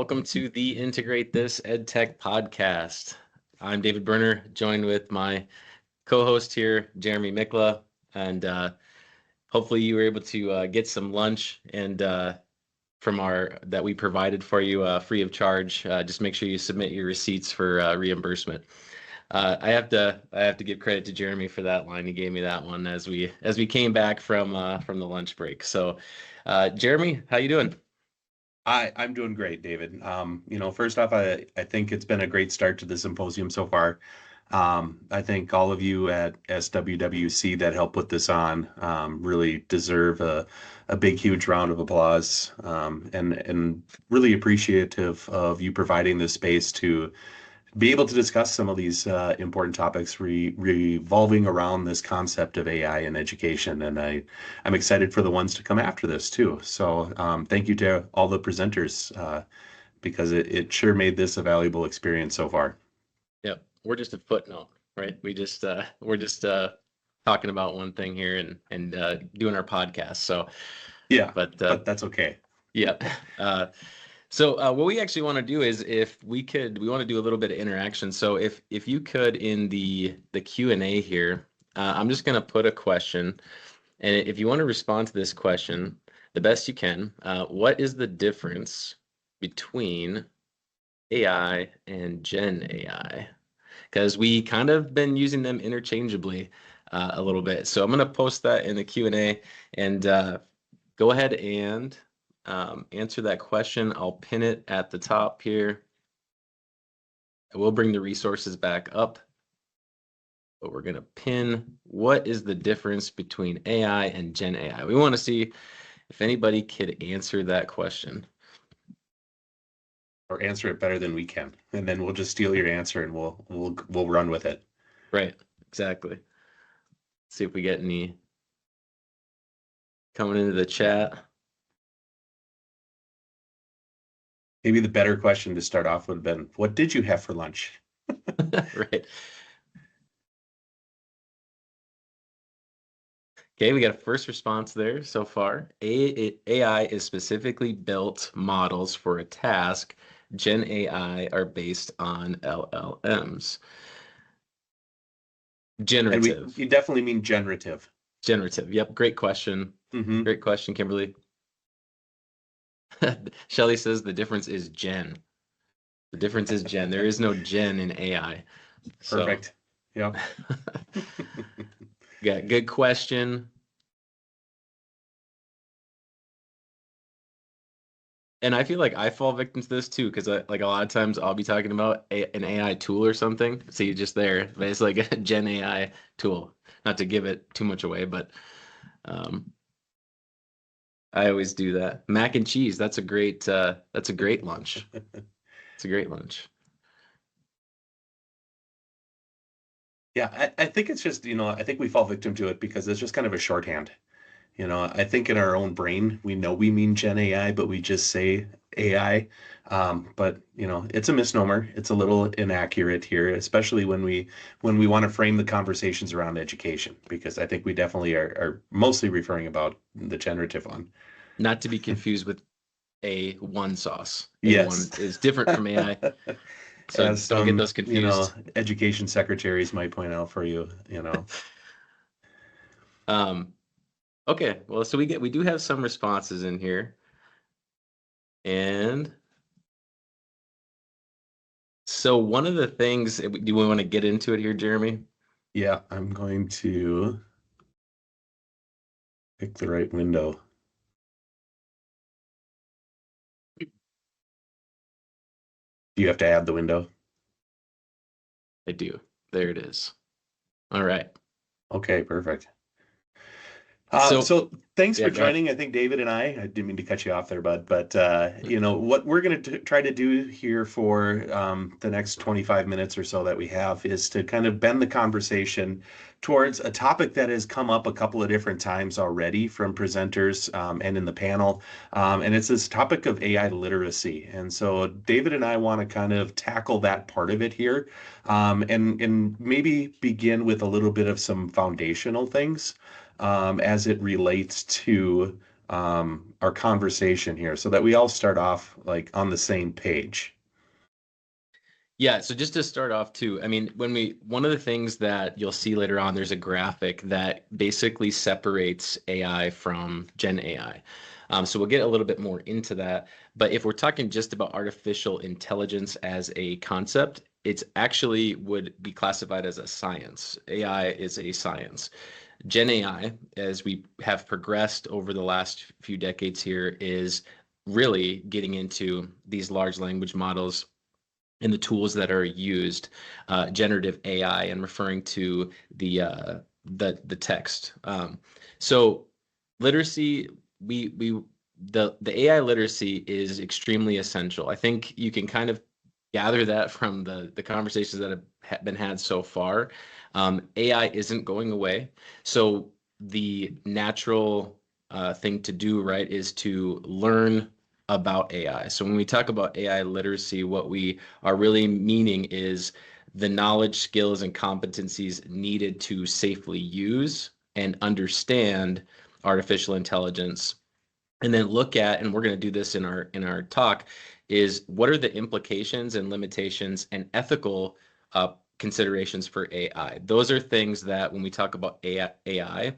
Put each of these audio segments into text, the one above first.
Welcome to the Integrate This EdTech podcast. I'm David Berner, joined with my co-host here, Jeremy Mikla, and hopefully you were able to get some lunch and from our that we provided for you free of charge. Just make sure you submit your receipts for reimbursement. I have to give credit to Jeremy for that line. He gave me that one as we came back from the lunch break. So, Jeremy, how you doing? I'm doing great, David. First off, I think it's been a great start to the symposium so far. I think all of you at SWWC that helped put this on really deserve a big, huge round of applause, and really appreciative of you providing this space to be able to discuss some of these important topics revolving around this concept of AI in education. And I'm excited for the ones to come after this too. So thank you to all the presenters because it sure made this a valuable experience so far. Yep, we're just a footnote, right? We're just talking about one thing here and doing our podcast. So yeah, but that's okay. Yeah. So what we actually want to do is we want to do a little bit of interaction. So if you could in the Q&A here, I'm just going to put a question. And if you want to respond to this question, the best you can, what is the difference between AI and GenAI? Because we kind of been using them interchangeably a little bit. So I'm going to post that in the Q&A and go ahead and answer that question. I'll pin it at the top here. I will bring the resources back up, but we're going to pin what is the difference between AI and Gen AI. We want to see if anybody could answer that question. Or answer it better than we can. And then we'll just steal your answer and we'll run with it. Right, exactly. Let's see if we get any coming into the chat. Maybe the better question to start off would have been, what did you have for lunch? Right. Okay, we got a first response there so far. AI is specifically built models for a task. Gen AI are based on LLMs. Generative. And you definitely mean generative. Generative. Yep. Great question. Mm-hmm. Great question, Kimberly. Shelly says the difference is gen. The difference is gen. There is no gen in AI. Perfect. Yeah. Yeah, good question. And I feel like I fall victim to this too, because like a lot of times I'll be talking about an AI tool or something. See, just there, but it's like a Gen AI tool. Not to give it too much away, but I always do that. Mac and cheese. That's a great lunch. It's a great lunch. Yeah, I think it's just, I think we fall victim to it because it's just kind of a shorthand. I think in our own brain, we know we mean Gen AI, but we just say AI. But it's a misnomer. It's a little inaccurate here, especially when we want to frame the conversations around education, because I think we definitely are mostly referring about the generative one. Not to be confused with A1 sauce. Yes. A1 is different from AI. So As don't get those confused. Education secretaries might point out for you, Okay, well, so we do have some responses in here. And so one of the things, do we want to get into it here, Jeremy? Yeah, I'm going to pick the right window. Do you have to add the window? I do. There it is. All right. Okay, perfect. So So thanks for joining. I think David and I didn't mean to cut you off there, bud, but what we're going to try to do here for the next 25 minutes or so that we have is to kind of bend the conversation towards a topic that has come up a couple of different times already from presenters and in the panel. And it's this topic of AI literacy. And so David and I want to kind of tackle that part of it here and maybe begin with a little bit of some foundational things as it relates to our conversation here so that we all start off like on the same page? Yeah, so just to start off too, I mean, one of the things that you'll see later on, there's a graphic that basically separates AI from Gen AI. So we'll get a little bit more into that. But if we're talking just about artificial intelligence as a concept, it's actually would be classified as a science. AI is a science. Gen AI, as we have progressed over the last few decades here, is really getting into these large language models and the tools that are used, generative AI, and referring to the text. So literacy, we the AI literacy is extremely essential. I think you can kind of gather that from the conversations that have been had so far. AI isn't going away, so the natural thing to do, right, is to learn about AI. So when we talk about AI literacy, what we are really meaning is the knowledge, skills, and competencies needed to safely use and understand artificial intelligence. And then look at, and we're going to do this in our talk, is what are the implications and limitations and ethical considerations for AI. Those are things that when we talk about AI,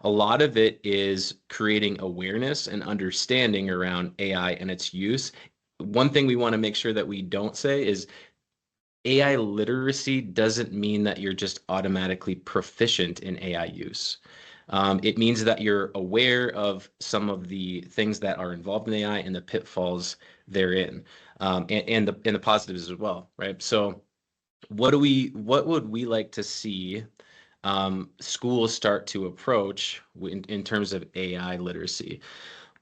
a lot of it is creating awareness and understanding around AI and its use. One thing we want to make sure that we don't say is AI literacy doesn't mean that you're just automatically proficient in AI use. It means that you're aware of some of the things that are involved in AI and the pitfalls therein, and the positives as well, right? So, what would we like to see schools start to approach in terms of AI literacy?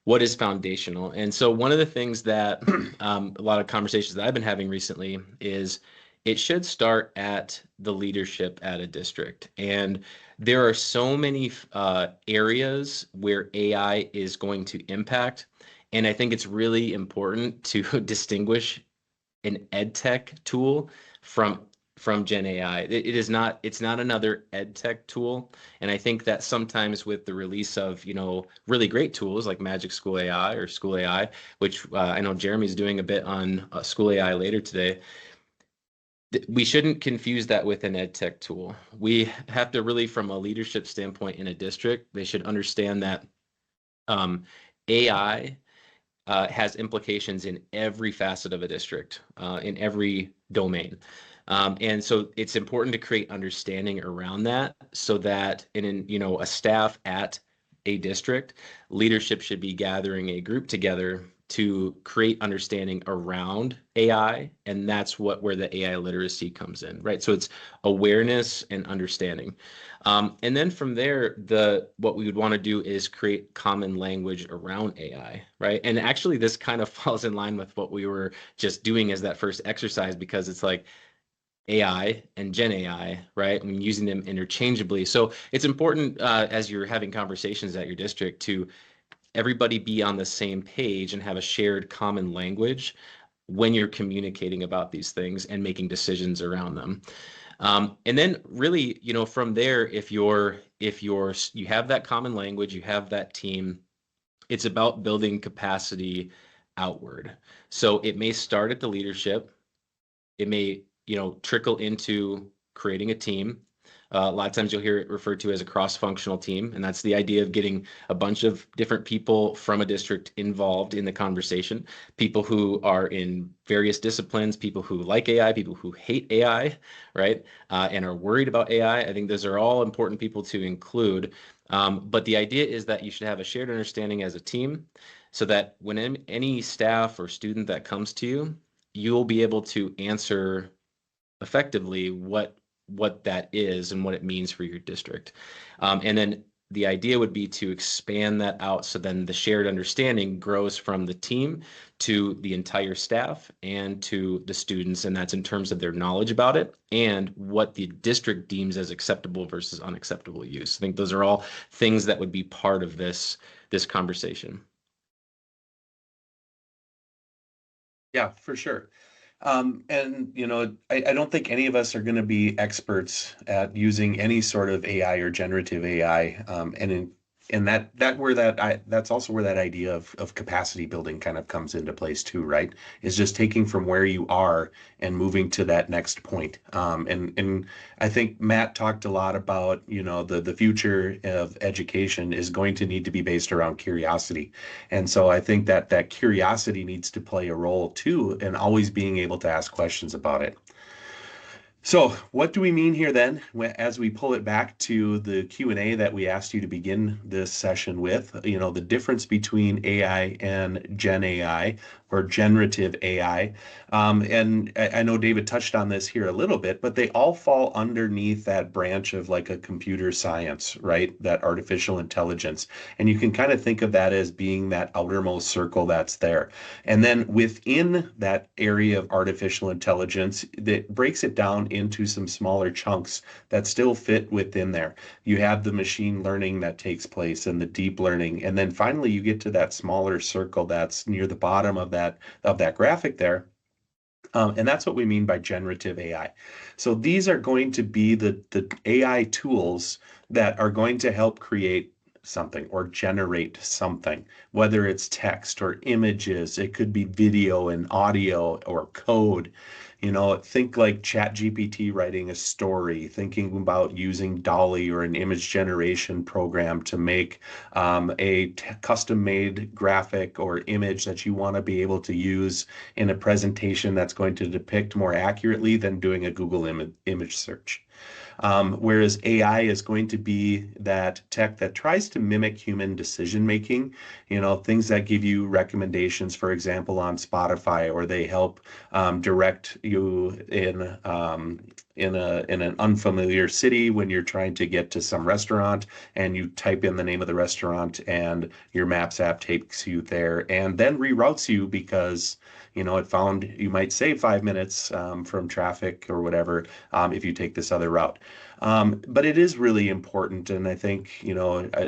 What is foundational? And so one of the things that a lot of conversations that I've been having recently is it should start at the leadership at a district. And there are so many areas where AI is going to impact. And I think it's really important to distinguish an ed tech tool from Gen AI. It is not, it's not another ed tech tool. And I think that sometimes with the release of, really great tools like Magic School AI or School AI, which I know Jeremy's doing a bit on School AI later today, we shouldn't confuse that with an ed tech tool. We have to really, from a leadership standpoint in a district, they should understand that AI has implications in every facet of a district, in every domain. And so it's important to create understanding around that so that a staff at a district, leadership should be gathering a group together to create understanding around AI, and that's where the AI literacy comes in, right? So it's awareness and understanding. And then from there, what we would want to do is create common language around AI, right? And actually, this kind of falls in line with what we were just doing as that first exercise, because it's like AI and Gen AI, right? And using them interchangeably. So it's important as you're having conversations at your district to everybody be on the same page and have a shared common language when you're communicating about these things and making decisions around them. And then really, from there, if you have that common language, you have that team, it's about building capacity outward. So it may start at the leadership. It may, trickle into creating a team. A lot of times you'll hear it referred to as a cross-functional team, and that's the idea of getting a bunch of different people from a district involved in the conversation, people who are in various disciplines, people who like AI, people who hate AI, right, and are worried about AI. I think those are all important people to include. But the idea is that you should have a shared understanding as a team so that when any staff or student that comes to you, you'll be able to answer effectively what that is and what it means for your district. And then the idea would be to expand that out so then the shared understanding grows from the team to the entire staff and to the students, and that's in terms of their knowledge about it and what the district deems as acceptable versus unacceptable use. I think those are all things that would be part of this conversation. Yeah, for sure. And I don't think any of us are going to be experts at using any sort of AI or generative AI. And and that's also where that idea of capacity building kind of comes into place too, right? Is just taking from where you are and moving to that next point. And I think Matt talked a lot about, the future of education is going to need to be based around curiosity. And so I think that that curiosity needs to play a role too, and always being able to ask questions about it. So, what do we mean here then, as we pull it back to the Q&A that we asked you to begin this session with, the difference between AI and Gen AI or generative AI. And I know David touched on this here a little bit, but they all fall underneath that branch of like a computer science, right? That artificial intelligence. And you can kind of think of that as being that outermost circle that's there. And then within that area of artificial intelligence, that breaks it down into some smaller chunks that still fit within there. You have the machine learning that takes place and the deep learning. And then finally you get to that smaller circle that's near the bottom of that graphic there. And that's what we mean by generative AI. So these are going to be the AI tools that are going to help create something or generate something, whether it's text or images, it could be video and audio or code. Think like ChatGPT writing a story, thinking about using Dolly or an image generation program to make a custom-made graphic or image that you want to be able to use in a presentation that's going to depict more accurately than doing a Google image search. Whereas AI is going to be that tech that tries to mimic human decision making, things that give you recommendations, for example, on Spotify, or they help direct you in an unfamiliar city when you're trying to get to some restaurant and you type in the name of the restaurant and your Maps app takes you there and then reroutes you because it found you might save 5 minutes from traffic or whatever if you take this other route. But it is really important, and I think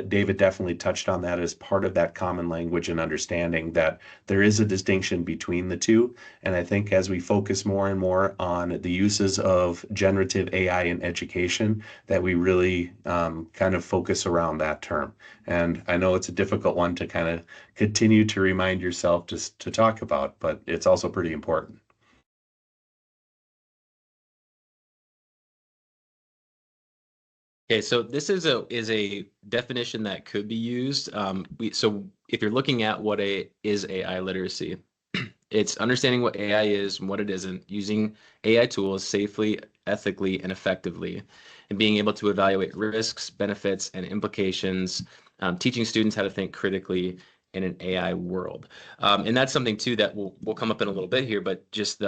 David definitely touched on that as part of that common language and understanding that there is a distinction between the two. And I think as we focus more and more on the uses of generative AI in education, that we really kind of focus around that term. And I know it's a difficult one to kind of continue to remind yourself to talk about, but it's also pretty important. Okay, so this is a definition that could be used. So if you're looking at what is AI literacy, it's understanding what AI is and what it isn't, using AI tools safely, ethically, and effectively, and being able to evaluate risks, benefits, and implications, teaching students how to think critically in an AI world. And that's something too that will come up in a little bit here, but just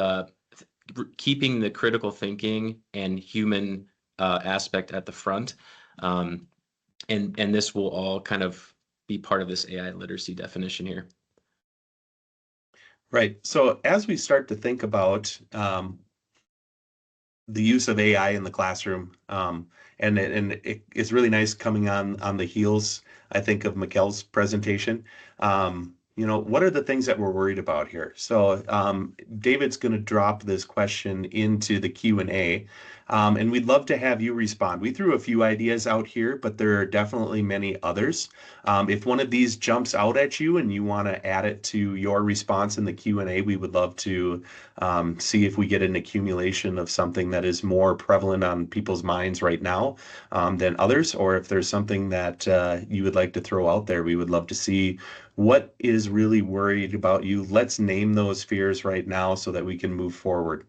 keeping the critical thinking and human aspect at the front. And this will all kind of be part of this AI literacy definition here. Right. So as we start to think about the use of AI in the classroom, and it's really nice coming on the heels, I think, of Mikkel's presentation. What are the things that we're worried about here? So David's going to drop this question into the Q&A, and we'd love to have you respond. We threw a few ideas out here, but there are definitely many others. If one of these jumps out at you and you want to add it to your response in the Q&A, we would love to see if we get an accumulation of something that is more prevalent on people's minds right now than others, or if there's something that you would like to throw out there, we would love to see what is really worried about you. Let's name those fears right now so that we can move forward.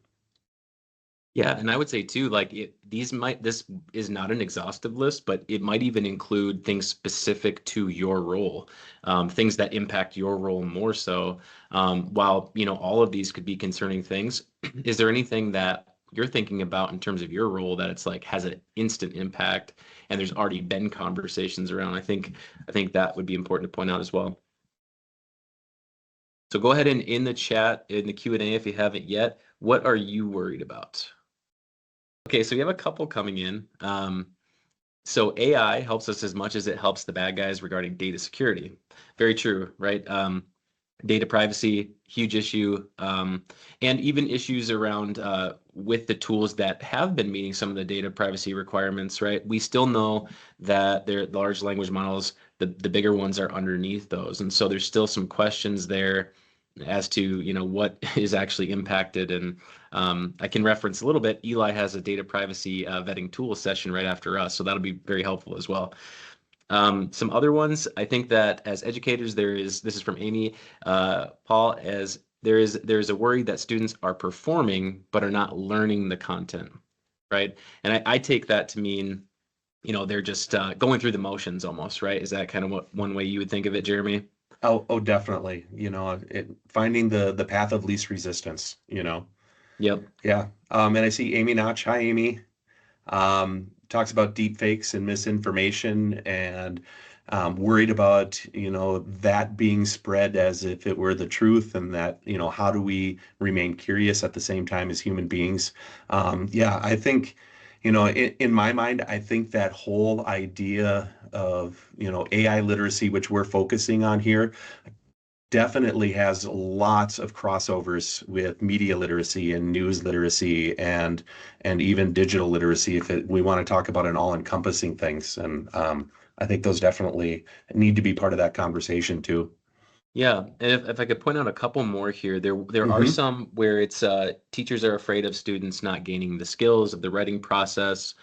Yeah, and I would say too, like this is not an exhaustive list, but it might even include things specific to your role, things that impact your role more so. While, all of these could be concerning things, is there anything that you're thinking about in terms of your role that it's like has an instant impact and there's already been conversations around? I think that would be important to point out as well. So go ahead and in the chat, in the Q&A, if you haven't yet, what are you worried about? Okay, so we have a couple coming in. So AI helps us as much as it helps the bad guys regarding data security. Very true, right? Data privacy, huge issue, and even issues around with the tools that have been meeting some of the data privacy requirements, right? We still know that their large language models, the bigger ones are underneath those. And so there's still some questions there as to, what is actually impacted. And I can reference a little bit. Eli has a data privacy vetting tool session right after us, so that'll be very helpful as well. Some other ones, I think that as educators, this is from Amy, Paul, as there is a worry that students are performing but are not learning the content, right? And I take that to mean, they're just going through the motions almost, right? Is that kind of what one way you would think of it, Jeremy? Oh, definitely. Finding the path of least resistance, Yep. Yeah. And I see Amy Notch. Hi, Amy. Talks about deep fakes and misinformation and worried about, that being spread as if it were the truth and that, how do we remain curious at the same time as human beings? Yeah, I think, in my mind, I think that whole idea of, AI literacy, which we're focusing on here, definitely has lots of crossovers with media literacy and news literacy and even digital literacy if we want to talk about an all-encompassing things. And I think those definitely need to be part of that conversation too. Yeah, and if I could point out a couple more here, there are Hmm. some where it's teachers are afraid of students not gaining the skills of the writing process.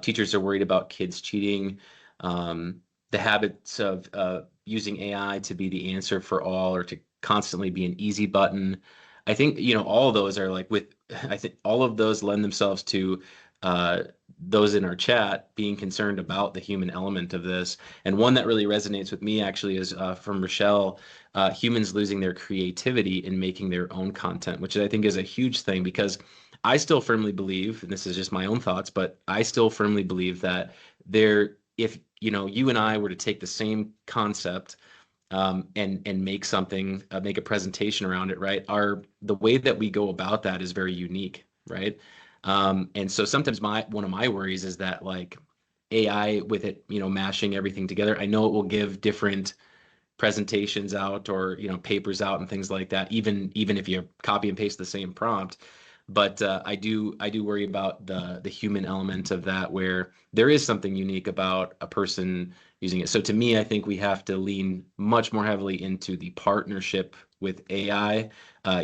Teachers are worried about kids cheating. The habits of using AI to be the answer for all or to constantly be an easy button. I think, all of those are like I think all of those lend themselves to uh, those in our chat being concerned about the human element of this. And one that really resonates with me actually is from Rochelle, humans losing their creativity in making their own content, which I think is a huge thing because I still firmly believe, and this is just my own thoughts, but I still firmly believe that if you and I were to take the same concept and make something, make a presentation around it, right? The way that we go about that is very unique, right? And so sometimes one of my worries is that like AI with it, mashing everything together, I know it will give different presentations out or papers out and things like that, even if you copy and paste the same prompt. But I do worry about the human element of that, where there is something unique about a person using it. So to me, I think we have to lean much more heavily into the partnership with AI,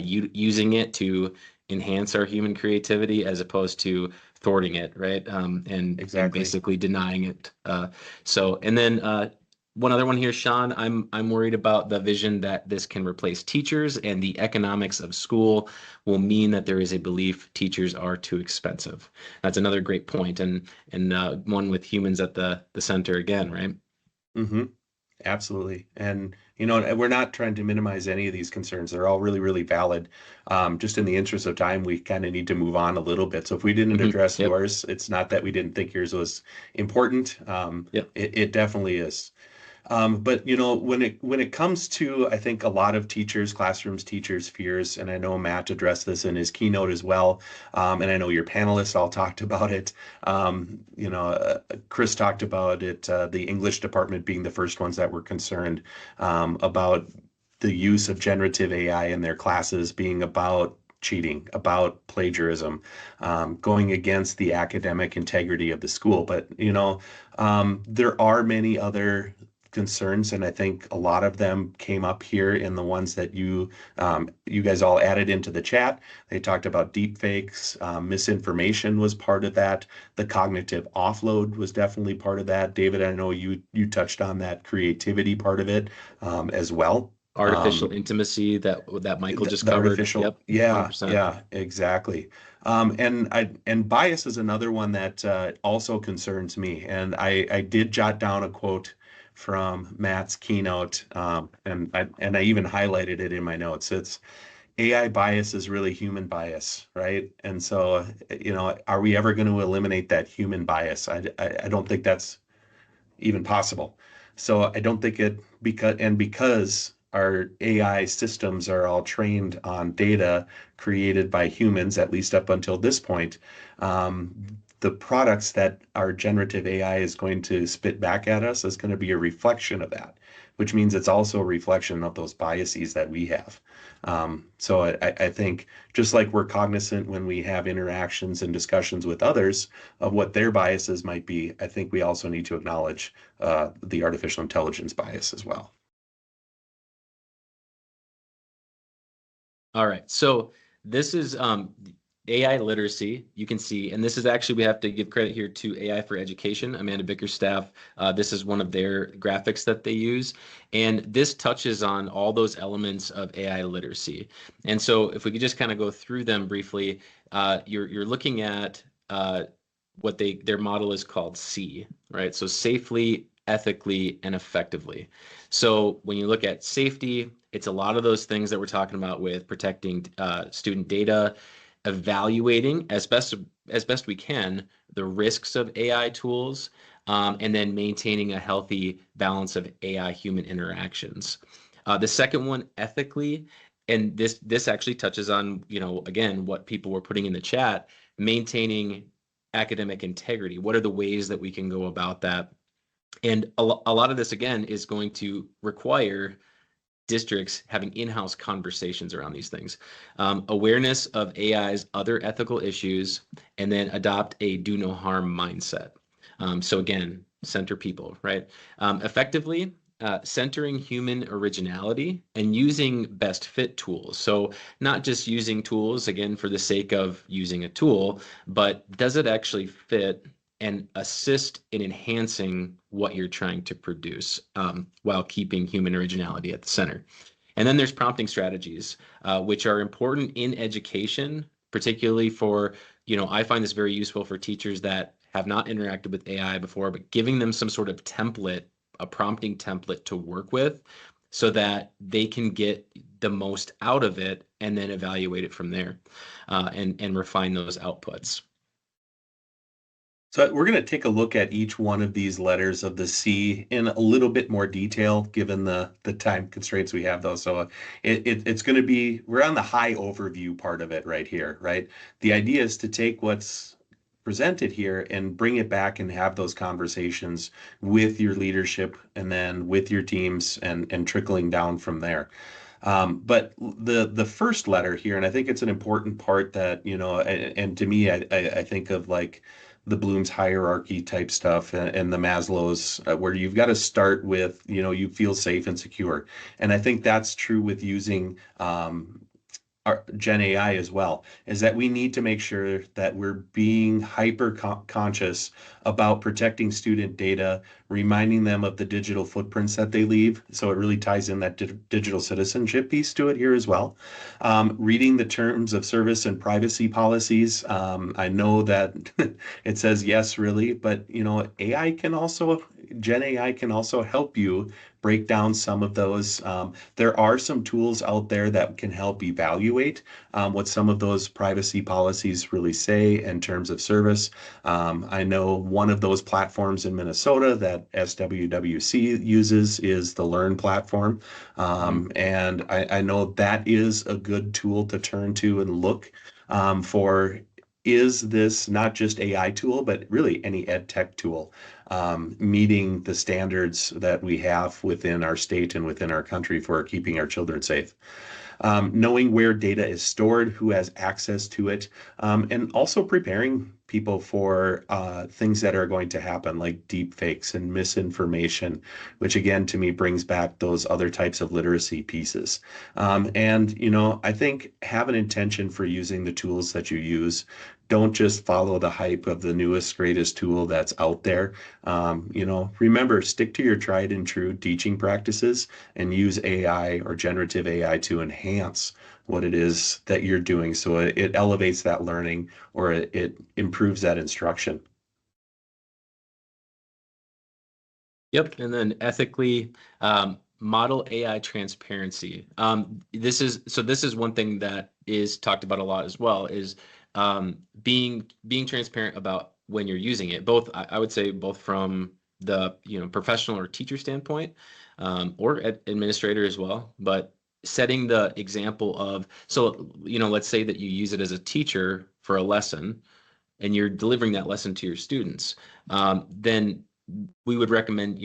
using it to enhance our human creativity as opposed to thwarting it, right? And Exactly. basically denying it. And then one other one here, Sean. I'm worried about the vision that this can replace teachers, and the economics of school will mean that there is a belief teachers are too expensive. That's another great point, and one with humans at the center again, right? Hmm. Absolutely. And, we're not trying to minimize any of these concerns. They're all really, really valid. Just in the interest of time, we kind of need to move on a little bit. So if we didn't address Yep. yours, it's not that we didn't think yours was important. Yep. It definitely is. But when it comes to, I think a lot of teachers, classrooms, teachers' fears, and I know Matt addressed this in his keynote as well, and I know your panelists all talked about it. Chris talked about it, the English department being the first ones that were concerned about the use of generative AI in their classes being about cheating, about plagiarism, going against the academic integrity of the school. But there are many other concerns, and I think a lot of them came up here in the ones that you guys all added into the chat. They talked about deep fakes, misinformation was part of that. The cognitive offload was definitely part of that. David, I know you touched on that creativity part of it as well. Artificial Um, intimacy that Michael just the covered. artificial, Yep. yeah, 100%. yeah, exactly. And bias is another one that also concerns me. And I did jot down a quote from Matt's keynote, and I even highlighted it in my notes. It's AI bias is really human bias, right? And so, are we ever going to eliminate that human bias? I don't think that's even possible. So I don't think because our AI systems are all trained on data created by humans, at least up until this point, um, the products that our generative AI is going to spit back at us is going to be a reflection of that, which means it's also a reflection of those biases that we have. So I think just like we're cognizant when we have interactions and discussions with others of what their biases might be, I think we also need to acknowledge the artificial intelligence bias as well. All right. So this is AI literacy. You can see, and this is actually, we have to give credit here to AI for Education, Amanda Bickerstaff. This is one of their graphics that they use. And this touches on all those elements of AI literacy. And so if we could just kind of go through them briefly, you're looking at what their model is called C, right? So safely, ethically, and effectively. So when you look at safety, it's a lot of those things that we're talking about with protecting student data, evaluating as best we can the risks of AI tools, and then maintaining a healthy balance of AI human interactions. The second one, ethically, and this actually touches on, again, what people were putting in the chat, maintaining academic integrity. What are the ways that we can go about that? And a lot of this, again, is going to require districts having in-house conversations around these things. Awareness of AI's other ethical issues, and then adopt a do no harm mindset. So again, center people, right? Effectively, centering human originality and using best fit tools. So not just using tools, again, for the sake of using a tool, but does it actually fit and assist in enhancing what you're trying to produce, while keeping human originality at the center. And then there's prompting strategies, which are important in education, particularly for, I find this very useful for teachers that have not interacted with AI before, but giving them some sort of template, a prompting template to work with so that they can get the most out of it and then evaluate it from there, and refine those outputs. So we're going to take a look at each one of these letters of the C in a little bit more detail, given the time constraints we have, though. So it's going to be, we're on the high overview part of it right here, right? The idea is to take what's presented here and bring it back and have those conversations with your leadership and then with your teams and trickling down from there. But the first letter here, and I think it's an important part that, and to me, I think of like the Bloom's hierarchy type stuff and the Maslow's, where you've got to start with, you feel safe and secure. And I think that's true with using our Gen AI as well, is that we need to make sure that we're being hyper conscious about protecting student data, reminding them of the digital footprints that they leave. So it really ties in that digital citizenship piece to it here as well. Reading the terms of service and privacy policies. I know that it says yes, really, but Gen AI can also help you break down some of those. There are some tools out there that can help evaluate what some of those privacy policies really say in terms of service. I know one of those platforms in Minnesota that SWWC uses is the Learn platform. And I know that is a good tool to turn to and look for, is this not just AI tool, but really any ed tech tool meeting the standards that we have within our state and within our country for keeping our children safe. Knowing where data is stored, who has access to it, and also preparing people for things that are going to happen, like deep fakes and misinformation, which again, to me, brings back those other types of literacy pieces. And, I think have an intention for using the tools that you use. Don't just follow the hype of the newest, greatest tool that's out there. Remember, stick to your tried and true teaching practices and use AI or generative AI to enhance what it is that you're doing. So it elevates that learning or it improves that instruction. Yep. And then ethically, model AI transparency. This is one thing that is talked about a lot as well, is being transparent about when you're using it. Both, I would say, both from the professional or teacher standpoint, or administrator as well. But setting the example of, so let's say that you use it as a teacher for a lesson, and you're delivering that lesson to your students, then we would recommend,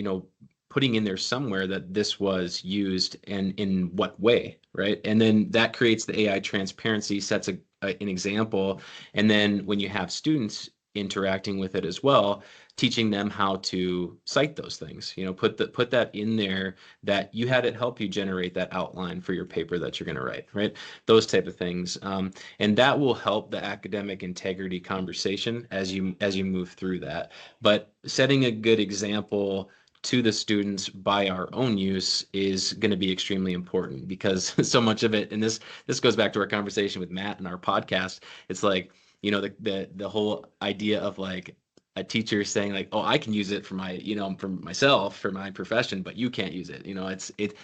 putting in there somewhere that this was used and in what way, right? And then that creates the AI transparency, sets an example. And then when you have students interacting with it as well, teaching them how to cite those things, put that in there, that you had it help you generate that outline for your paper that you're going to write, right? Those type of things. And that will help the academic integrity conversation as you move through that. But setting a good example to the students by our own use is going to be extremely important, because so much of it, and this goes back to our conversation with Matt and our podcast. It's like, the whole idea of like a teacher saying like, oh, I can use it for my, for myself, for my profession, but you can't use it.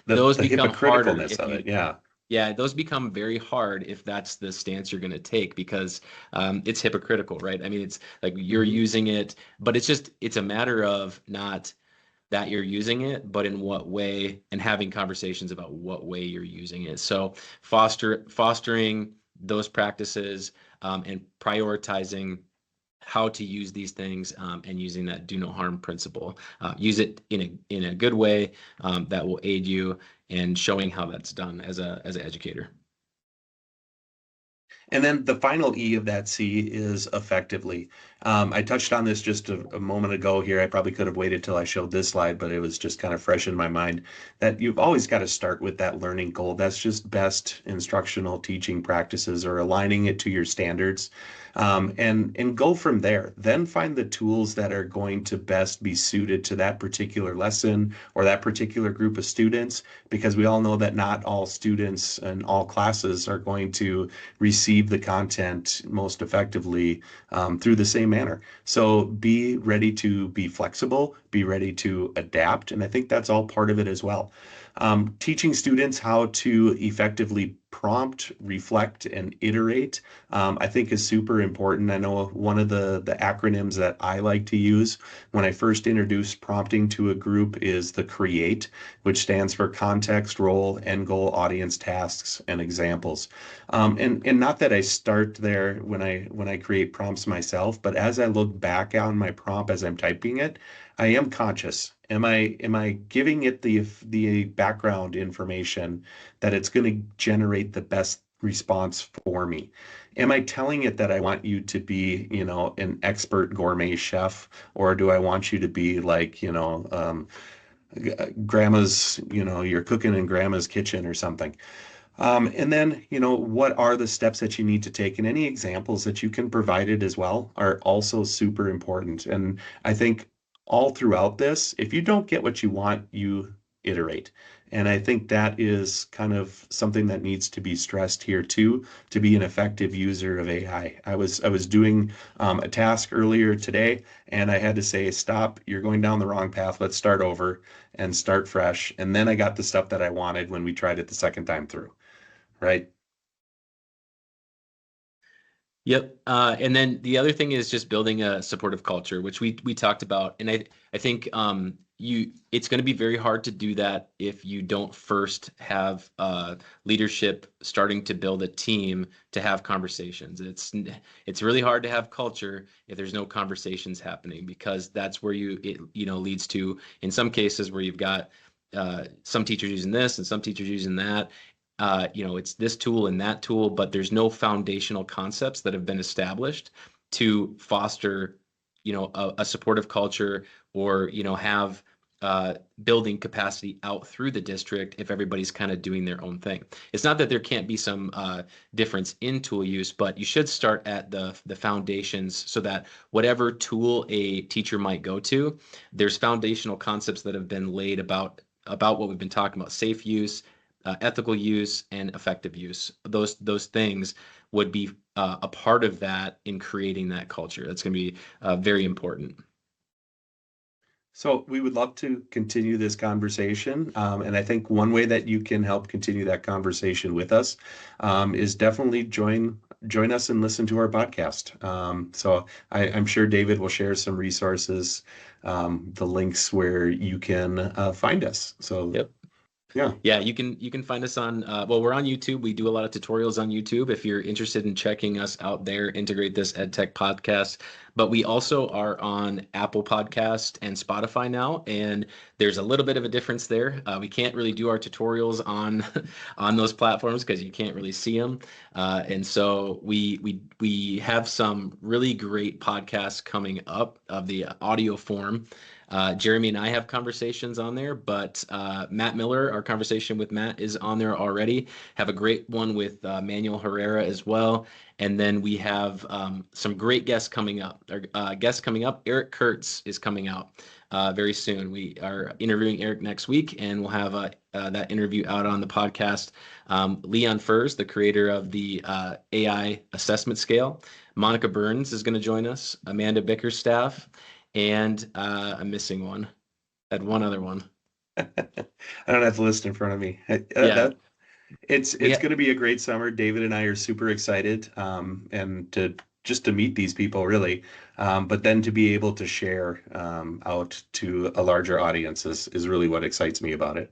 Those The become harder hypocriticalness if of you, it, yeah. yeah, those become very hard if that's the stance you're going to take, because it's hypocritical, right? I mean, it's like you're Mhm. using it, but it's a matter of not that you're using it, but in what way, and having conversations about what way you're using it. So fostering those practices, and prioritizing how to use these things, and using that do no harm principle. Use it in a good way, that will aid you, and showing how that's done as an educator. And then the final E of that C is effectively. I touched on this just a moment ago here. I probably could have waited till I showed this slide, but it was just kind of fresh in my mind that you've always got to start with that learning goal. That's just best instructional teaching practices, or aligning it to your standards. And go from there. Then find the tools that are going to best be suited to that particular lesson or that particular group of students, because we all know that not all students and all classes are going to receive the content most effectively through the same manner. So be ready to be flexible, be ready to adapt. And I think that's all part of it as well. Teaching students how to effectively prompt, reflect, and iterate, I think is super important. I know one of the acronyms that I like to use when I first introduce prompting to a group is the CREATE, which stands for context, role, end goal, audience, tasks, and examples. And not that I start there when I create prompts myself, but as I look back on my prompt as I'm typing it, I am conscious. Am I giving it the background information that it's going to generate the best response for me? Am I telling it that I want you to be, an expert gourmet chef, or do I want you to be like, grandma's, you're cooking in grandma's kitchen or something? And then, what are the steps that you need to take? And any examples that you can provide it as well are also super important. And I think all throughout this, if you don't get what you want, you iterate. And I think that is kind of something that needs to be stressed here too, to be an effective user of AI. I was doing a task earlier today, and I had to say, stop, you're going down the wrong path. Let's start over and start fresh. And then I got the stuff that I wanted when we tried it the second time through. Right. Yep. And then the other thing is just building a supportive culture, which we talked about. And I think it's going to be very hard to do that if you don't first have leadership starting to build a team to have conversations. It's really hard to have culture if there's no conversations happening, because that's where it leads to, in some cases, where you've got some teachers using this and some teachers using that. It's this tool and that tool, but there's no foundational concepts that have been established to foster, a supportive culture, or, have building capacity out through the district if everybody's kind of doing their own thing. It's not that there can't be some difference in tool use, but you should start at the foundations, so that whatever tool a teacher might go to, there's foundational concepts that have been laid about what we've been talking about: safe use, ethical use, and effective use. Those things would be a part of that in creating that culture. That's going to be very important. So we would love to continue this conversation. And I think one way that you can help continue that conversation with us is definitely join us and listen to our podcast. So I'm sure David will share some resources, the links where you can find us. So Yep. Yeah. Yeah, you can find us on well, we're on YouTube. We do a lot of tutorials on YouTube if you're interested in checking us out there, Integrate This EdTech podcast. But we also are on Apple Podcast and Spotify now, and there's a little bit of a difference there. We can't really do our tutorials on on those platforms because you can't really see them. And so we have some really great podcasts coming up of the audio form. Jeremy and I have conversations on there, but Matt Miller, our conversation with Matt is on there already. Have a great one with Manuel Herrera as well. And then we have some great guests coming up. Our guests coming up, Eric Kurtz is coming out very soon. We are interviewing Eric next week, and we'll have that interview out on the podcast. Leon Furs, the creator of the AI assessment scale. Monica Burns is going to join us. Amanda Bickerstaff. And I'm missing one. I had one other one. I don't have the list in front of me. Yeah. It's We going to be a great summer. David and I are super excited, and to just to meet these people really, but then to be able to share out to a larger audience is really what excites me about it.